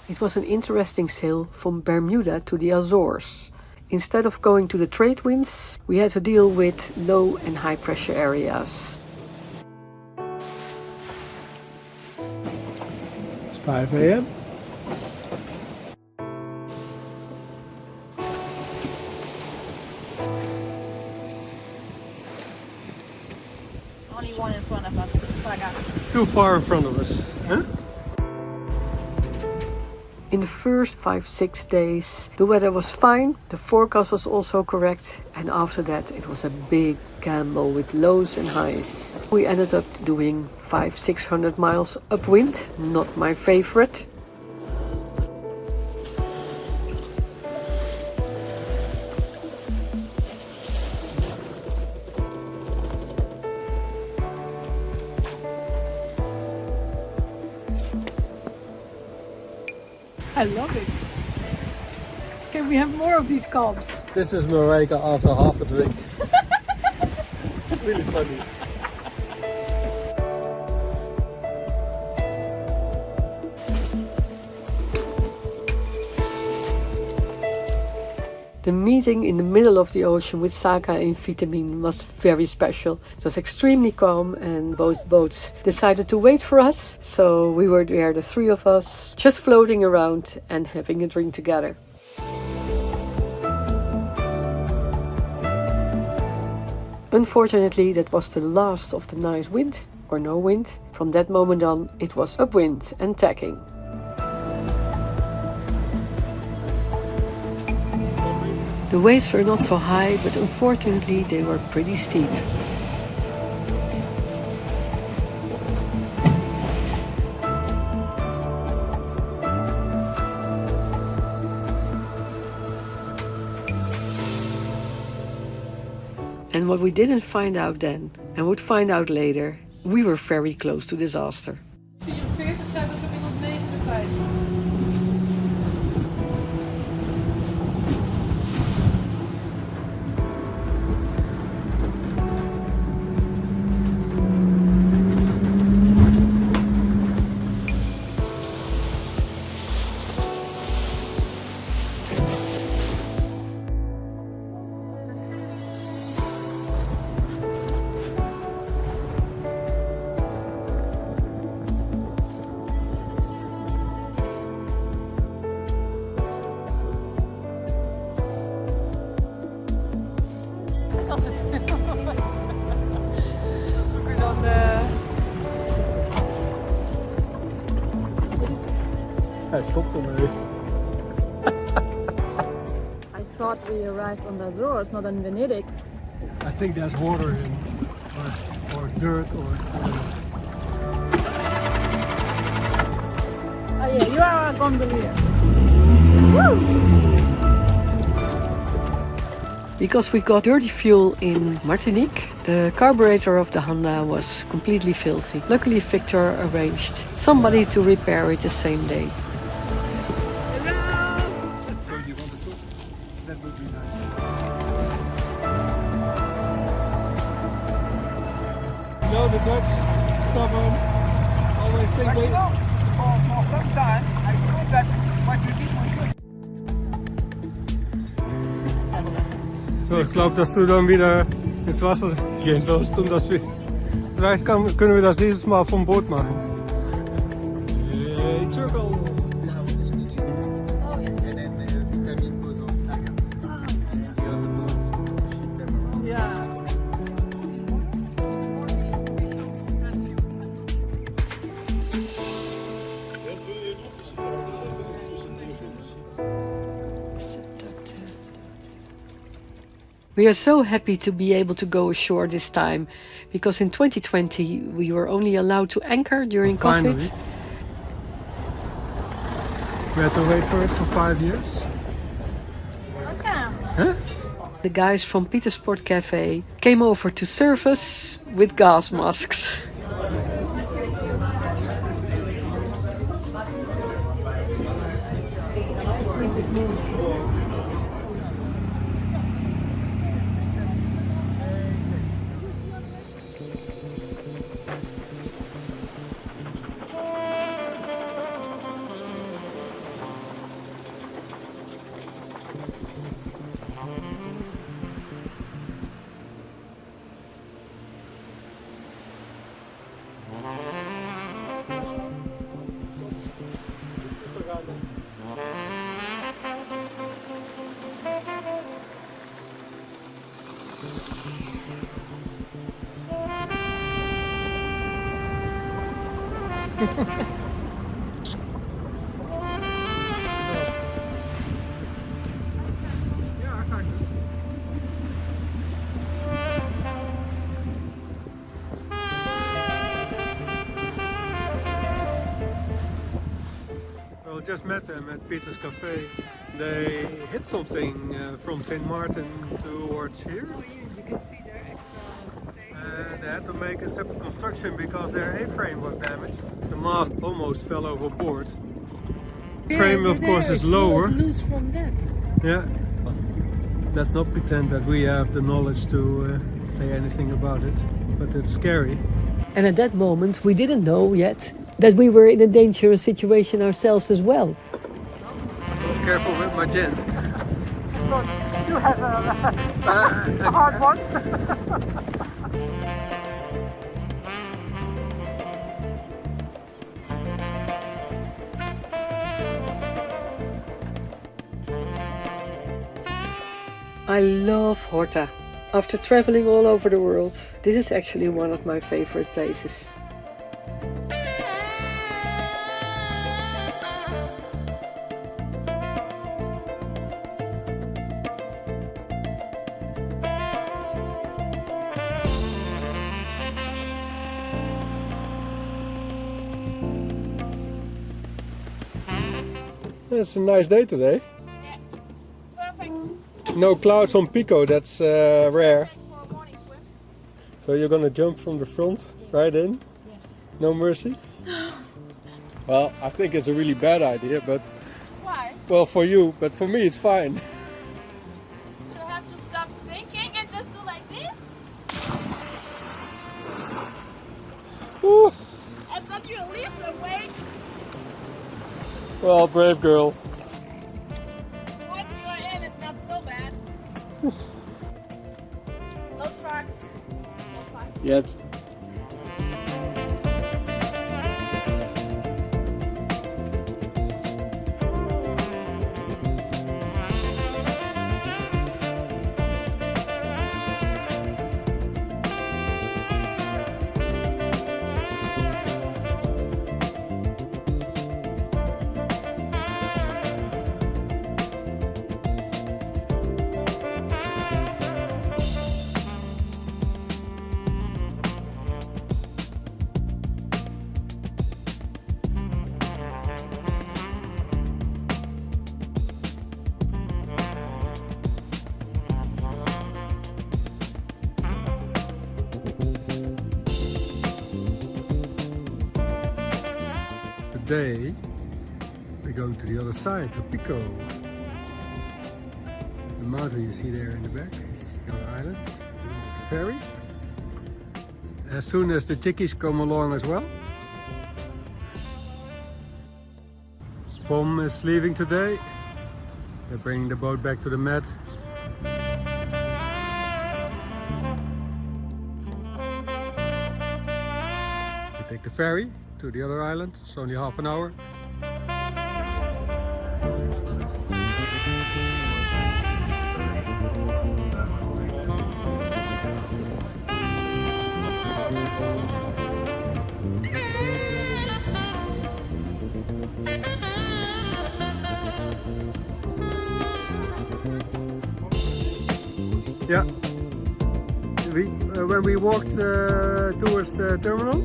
It was an interesting sail from Bermuda to the Azores. Instead of going to the trade winds, we had to deal with low and high pressure areas. It's 5 a.m. Only one in front of us, Saga. Too far in front of us. Huh? In the first 5-6 days, the weather was fine, the forecast was also correct, and after that it was a big gamble with lows and highs. We ended up doing 500-600 miles upwind, not my favorite. I love it. Can we have more of these cobs? This is Marika after half a drink. It's really funny. The meeting in the middle of the ocean with Saka and Vitamin was very special. It was extremely calm and both boats decided to wait for us. So we were there, the three of us, just floating around and having a drink together. Unfortunately, that was the last of the nice wind, or no wind. From that moment on, it was upwind and tacking. The waves were not so high, but unfortunately they were pretty steep. And what we didn't find out then, and would find out later, we were very close to disaster. 44 zijn we gemiddeld 59. Hij stopt ermee. I thought we arrived on the Azores, not in Venedig. I think there's water in, or dirt, or Oh yeah, you are a gondolier. Woo! Because we got dirty fuel in Martinique, the carburetor of the Honda was completely filthy. Luckily Victor arranged somebody to repair it the same day. so you want to talk? That would be nice. You know the Dutch, stubborn, always think But they... you know, for some time, I thought that what you did was good. So, ich glaube, dass du dann wieder ins Wasser gehen sollst und dass wir... Vielleicht können wir das dieses Mal vom Boot machen. Greatcircle! And then vitamin goes on Saga. The other boats, shift them around. Yeah. We are so happy to be able to go ashore this time, because in 2020 we were only allowed to anchor during Finally. COVID. We had to wait for it for 5 years. Huh? The guys from Peter Sport Cafe came over to serve us with gas masks. Well, just met them at Peter's Cafe. They hit something from St. Martin towards here. Oh, you can see their extra stay. They had to make a separate construction because their A-frame was damaged. The mast almost fell overboard. The frame, of course, is lower. Loose from that. Yeah. Let's not pretend that we have the knowledge to say anything about it, but it's scary. And at that moment, we didn't know yet that we were in a dangerous situation ourselves as well. Careful with my gin. You have a hard one. I love Horta. After traveling all over the world, this is actually one of my favorite places. It's a nice day today. Yeah, perfect. No clouds on Pico, that's rare. For a morning swim. So you're gonna jump from the front, right in? Yes. No mercy? Well, I think it's a really bad idea, but Why? well, for you, but for me it's fine. You have to stop sinking and just do like this? Ooh. I thought you at least awake. Well, brave girl. Once you are in, it's not so bad. No sharks. No fun. Yet. Today we're going to the other side, to Pico. The mountain you see there in the back is the other island, the ferry. As soon as the chickies come along as well. Pom is leaving today. They're bringing the boat back to the mat. We take the ferry to the other island. It's only half an hour. Yeah. When we walked towards the terminal.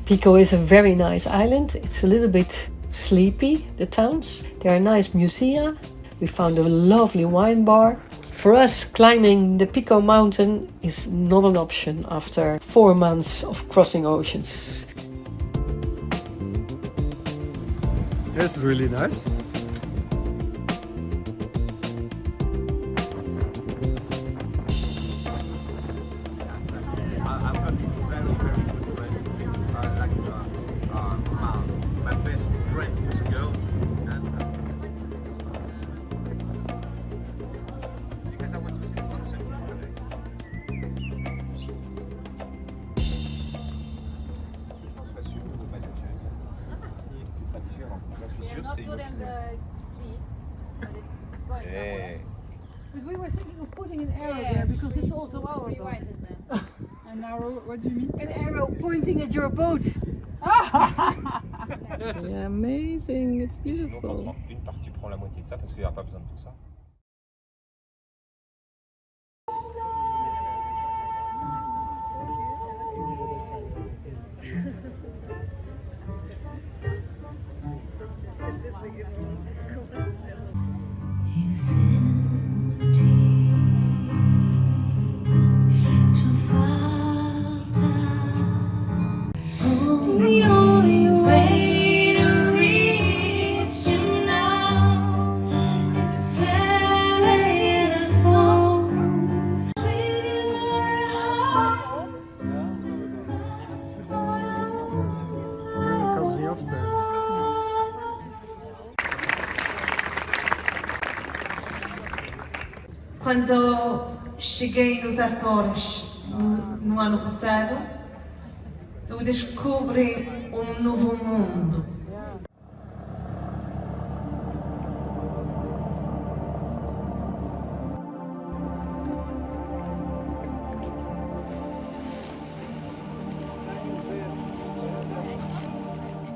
Pico is a very nice island. It's a little bit sleepy, the towns. There are nice musea. We found a lovely wine bar. For us, climbing the Pico mountain is not an option after 4 months of crossing oceans. This is really nice. You're not good in the G, but it's going somewhere. But we were thinking of putting an arrow Yeah, there because it's we also our boat. rewrite it then. An arrow, what do you mean? An arrow pointing at your boat. Yeah, amazing, it's Sinon, t'en beautiful. prends une partie, tu prends la moitié de ça parce qu'il n'y a pas besoin de tout ça. Quando cheguei nos Azores no ano passado, eu descobri novo mundo.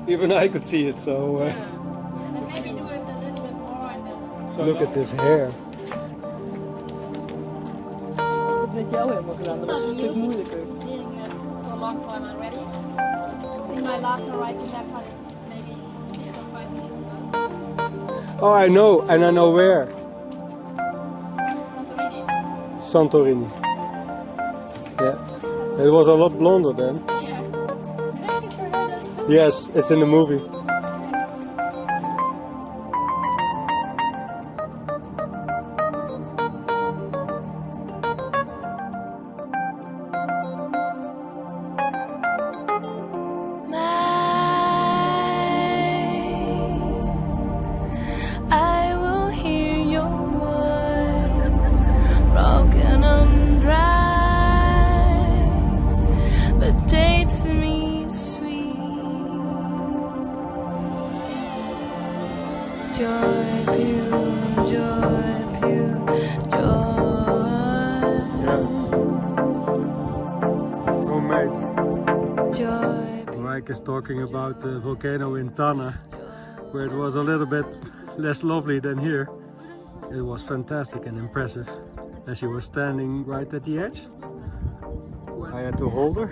Even I could see it, so And maybe do it a little bit more and then... look at this hair. Dat had jou helemaal gedaan, dat was een stuk moeilijker. Doing it for a long time already. I think my last horizon haircut is maybe 5 years ago. Oh, I know, and I know where. Santorini. Santorini. Yeah, it was a lot blonder then. Yeah. Did I get your hair done too? Yes, it's in the movie. I will hear your voice, broken and dry, but dates me sweet. Joy, pure, joy. Oh, mate. Joy. Mike is talking about the volcano in Tana, where it was a little bit less lovely than here. It was fantastic and impressive. And she was standing right at the edge. I had to hold her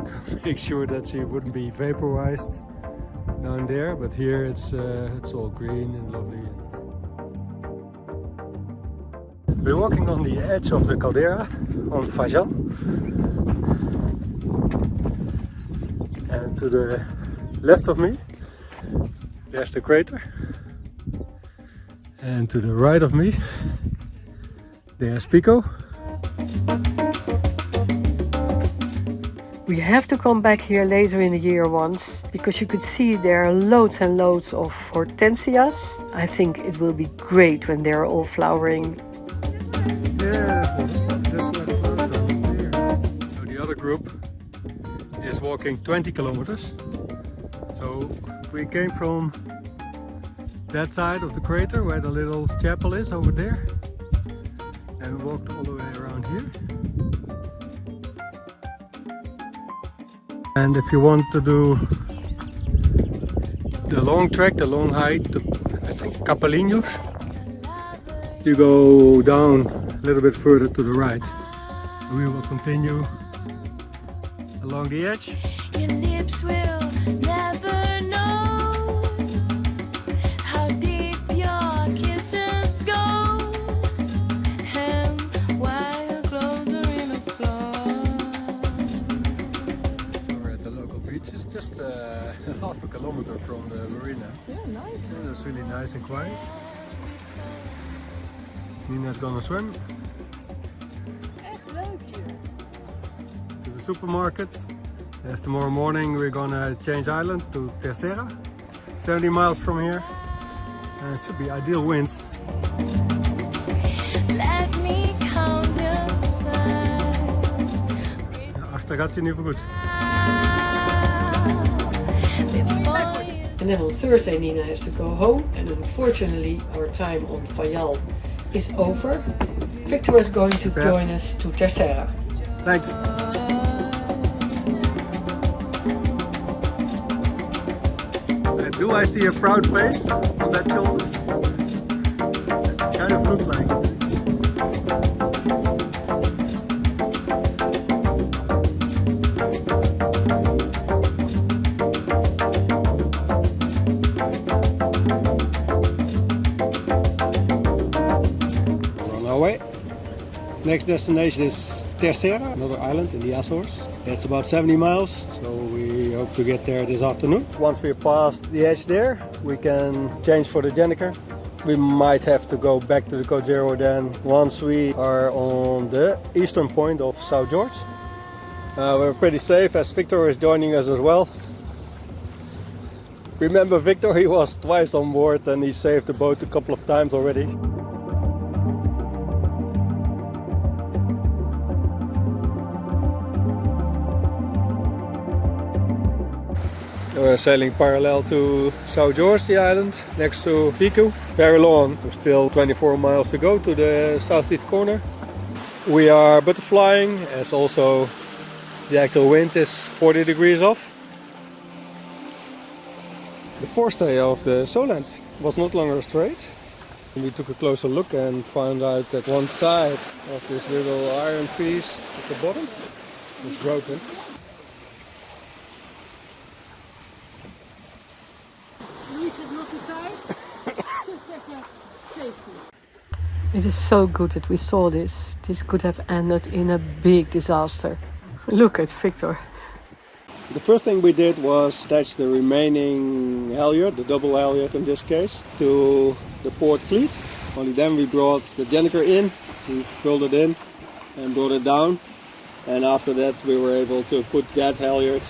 to make sure that she wouldn't be vaporized down there. But here it's all green and lovely. We're walking on the edge of the caldera on Fajal. And to the left of me, there's the crater. And to the right of me, there's Pico. We have to come back here later in the year once, because you could see there are loads and loads of hortensias. I think it will be great when they're all flowering. Yeah, that's where the flowers are there. So the other group is walking 20 kilometers. So we came from that side of the crater where the little chapel is over there, and walked all the way around here. And if you want to do the long trek, the long hike, I think Capelinos, you go down a little bit further to the right. We will continue along the edge. Your lips will never know how deep your kisses go, and while your clothes are in a floor. We're at the local beach. It's just half a kilometer from the marina. Yeah, nice. And it's really nice and quiet. Nina's gonna swim Echt leuk hier. to the supermarket. Yes, tomorrow morning we're gonna change island to Terceira, 70 miles from here. And it should be ideal winds. Let me count your smiles. Achter gaat hij niet voor goed. And then on Thursday Nina has to go home, and unfortunately our time on Fayal is over. Victor is going to join us to Terceira. Thanks. Do I see a proud face on that shoulders? Kind of look like it. We're on our way. Next destination is Terceira, another island in the Azores. It's about 70 miles, so we hope to get there this afternoon. Once we're past the edge there, we can change for the Greatcircle. We might have to go back to the Terceira then once we are on the eastern point of South George. We're pretty safe as Victor is joining us as well. Remember Victor, he was twice on board and he saved the boat a couple of times already. We're sailing parallel to South George, the island, next to Pico. Very long, there's still 24 miles to go to the southeast corner. We are butterflying, as also the actual wind is 40 degrees off. The forestay of the Soland was not longer straight. We took a closer look and found out that one side of this little iron piece at the bottom was broken. It is so good that we saw this. This could have ended in a big disaster. Look at Victor. The first thing we did was attach the remaining halyard, the double halyard in this case, to the port cleat. Only then we brought the Greatcircle in, we filled it in and brought it down. And after that we were able to put that halyard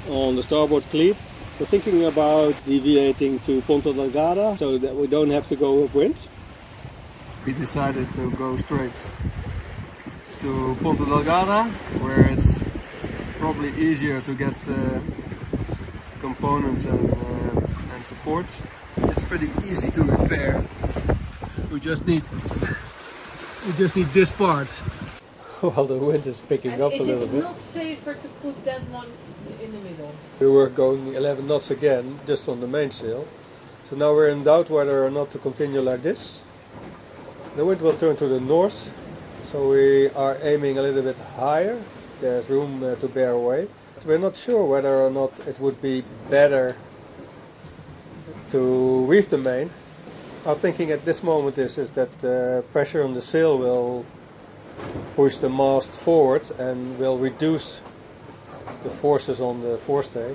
on the starboard cleat. We're thinking about deviating to Ponta Delgada so that we don't have to go upwind. We decided to go straight to Ponta Delgada, where it's probably easier to get components and support. It's pretty easy to repair. We just need this part. Well, the wind is picking up a little bit. Is it not safer to put that one in the middle? We were going 11 knots again, just on the mainsail. So now we're in doubt whether or not to continue like this. The wind will turn to the north, so we are aiming a little bit higher. There's room to bear away. But we're not sure whether or not it would be better to reef the main. Our thinking at this moment is that pressure on the sail will push the mast forward and will reduce the forces on the forestay.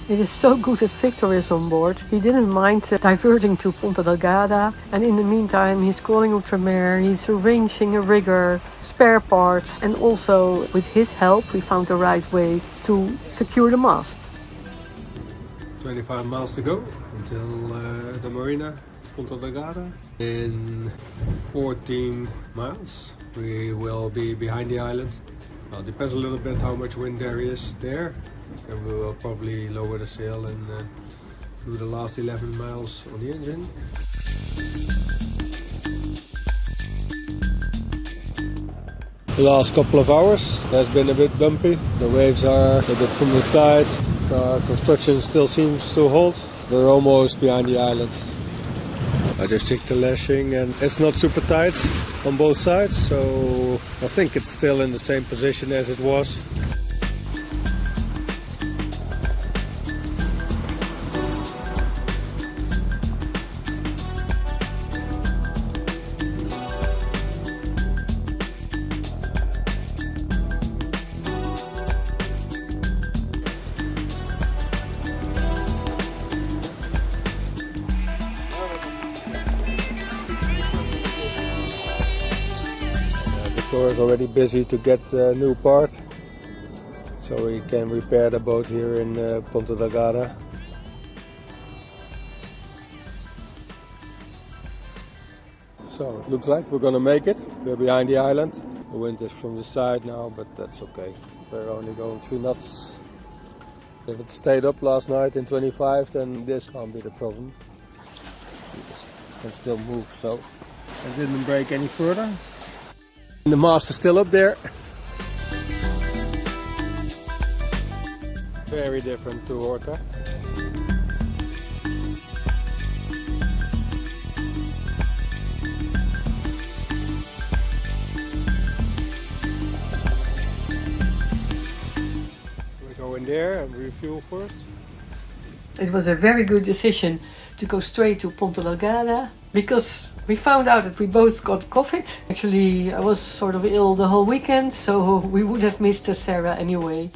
It is so good that Victor is on board. He didn't mind diverting to Ponta Delgada, and in the meantime he's calling Ultramare, he's arranging a rigger, spare parts, and also with his help we found the right way to secure the mast. 25 miles to go until the marina, Ponta Delgada. In 14 miles we will be behind the island. Well, it depends a little bit how much wind there is there. And we will probably lower the sail and do the last 11 miles on the engine. The last couple of hours has been a bit bumpy. The waves are a bit from the side. The construction still seems to hold. We're almost behind the island. I just checked the lashing and it's not super tight on both sides, so I think it's still in the same position as it was. Victor is already busy to get a new part, so we can repair the boat here in Ponta Delgada. So it looks like we're gonna make it. We're behind the island. The wind is from the side now, but that's okay. We're only going 3 knots. If it stayed up last night in 25, then this can't be the problem. It can still move, so it didn't break any further. The mast is still up there. Very different to Horta. We go in there and refuel first. It was a very good decision to go straight to Ponta Delgada because we found out that we both got COVID. Actually, I was sort of ill the whole weekend, so we would have missed Terceira anyway.